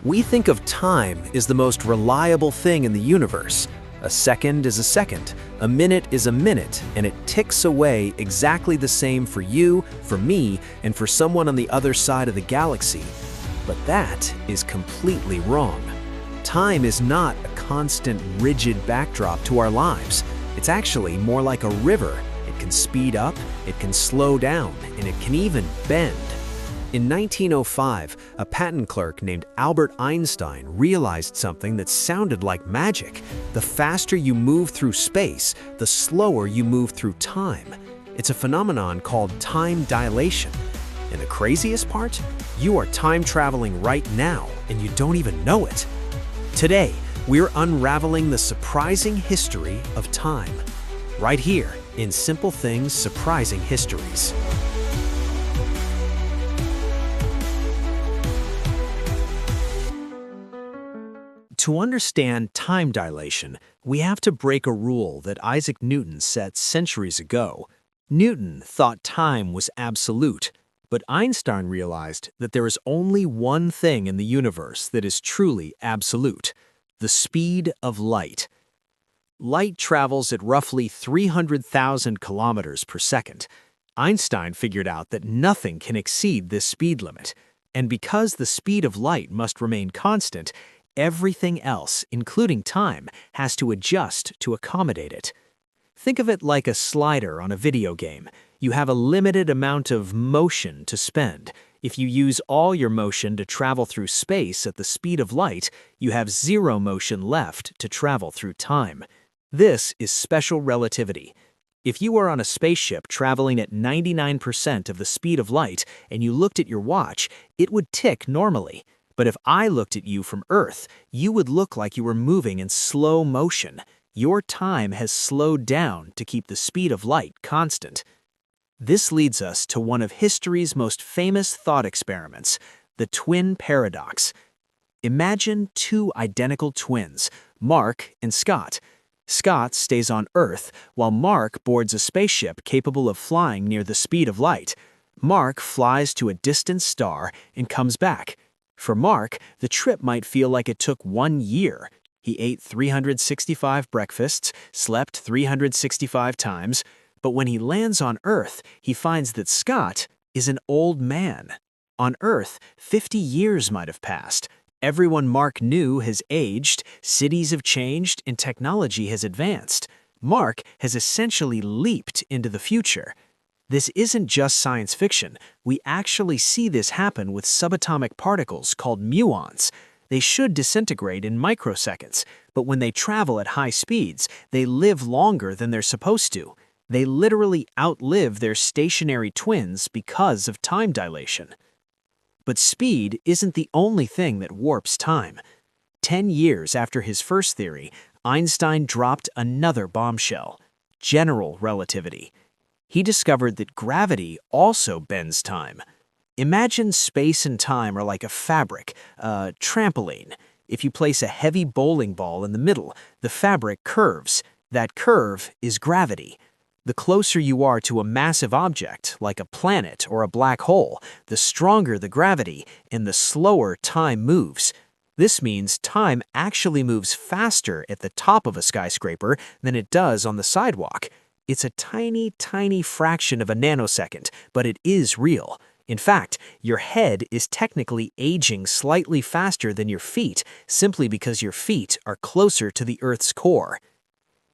We think of time as the most reliable thing in the universe. A second is a second, a minute is a minute, and it ticks away exactly the same for you, for me, and for someone on the other side of the galaxy. But that is completely wrong. Time is not a constant, rigid backdrop to our lives. It's actually more like a river. It can speed up, it can slow down, and it can even bend. In 1905, a patent clerk named Albert Einstein realized something that sounded like magic. The faster you move through space, the slower you move through time. It's a phenomenon called time dilation. And the craziest part? You are time traveling right now, and you don't even know it. Today, we're unraveling the surprising history of time. Right here in Simple Things Surprising Histories. To understand time dilation, we have to break a rule that Isaac Newton set centuries ago. Newton thought time was absolute, but Einstein realized that there is only one thing in the universe that is truly absolute: the speed of light. Light travels at roughly 300,000 kilometers per second. Einstein figured out that nothing can exceed this speed limit, and because the speed of light must remain constant, everything else, including time, has to adjust to accommodate it. Think of it like a slider on a video game. You have a limited amount of motion to spend. If you use all your motion to travel through space at the speed of light, you have zero motion left to travel through time. This is special relativity. If you are on a spaceship traveling at 99% of the speed of light and you looked at your watch, it would tick normally. But if I looked at you from Earth, you would look like you were moving in slow motion. Your time has slowed down to keep the speed of light constant. This leads us to one of history's most famous thought experiments, the twin paradox. Imagine two identical twins, Mark and Scott. Scott stays on Earth while Mark boards a spaceship capable of flying near the speed of light. Mark flies to a distant star and comes back. For Mark, the trip might feel like it took 1 year. He ate 365 breakfasts, slept 365 times, but when he lands on Earth, he finds that Scott is an old man. On Earth, 50 years might have passed. Everyone Mark knew has aged, cities have changed, and technology has advanced. Mark has essentially leaped into the future. This isn't just science fiction. We actually see this happen with subatomic particles called muons. They should disintegrate in microseconds, but when they travel at high speeds, they live longer than they're supposed to. They literally outlive their stationary twins because of time dilation. But speed isn't the only thing that warps time. 10 years after his first theory, Einstein dropped another bombshell: general relativity. He discovered that gravity also bends time. Imagine space and time are like a fabric, a trampoline. If you place a heavy bowling ball in the middle, the fabric curves. That curve is gravity. The closer you are to a massive object, like a planet or a black hole, the stronger the gravity and the slower time moves. This means time actually moves faster at the top of a skyscraper than it does on the sidewalk. It's a tiny, tiny fraction of a nanosecond, but it is real. In fact, your head is technically aging slightly faster than your feet simply because your feet are closer to the Earth's core.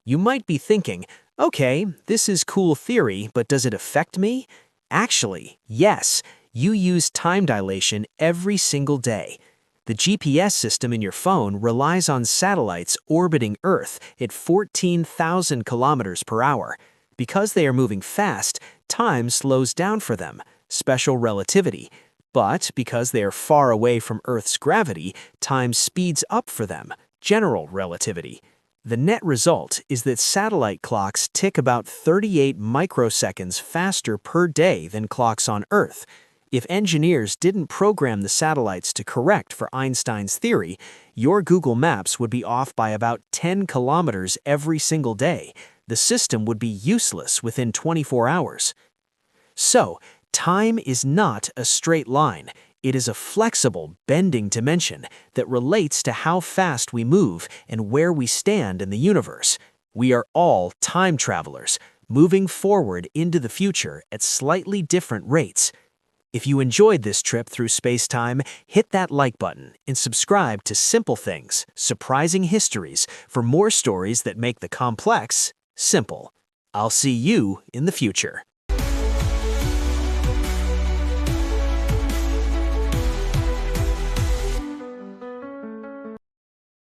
You might be thinking, okay, this is cool theory, but does it affect me? Actually, yes. You use time dilation every single day. The GPS system in your phone relies on satellites orbiting Earth at 14,000 kilometers per hour. Because they are moving fast, time slows down for them, special relativity. But because they are far away from Earth's gravity, time speeds up for them, general relativity. The net result is that satellite clocks tick about 38 microseconds faster per day than clocks on Earth. If engineers didn't program the satellites to correct for Einstein's theory, your Google Maps would be off by about 10 kilometers every single day. The system would be useless within 24 hours. So, Time is not a straight line. It is a flexible, bending dimension that relates to how fast we move and where we stand in the universe. We are all time travelers, moving forward into the future at slightly different rates. If you enjoyed this trip through space-time, hit that like button and subscribe to Simple Things, Surprising Histories for more stories that make the complex simple. I'll see you in the future.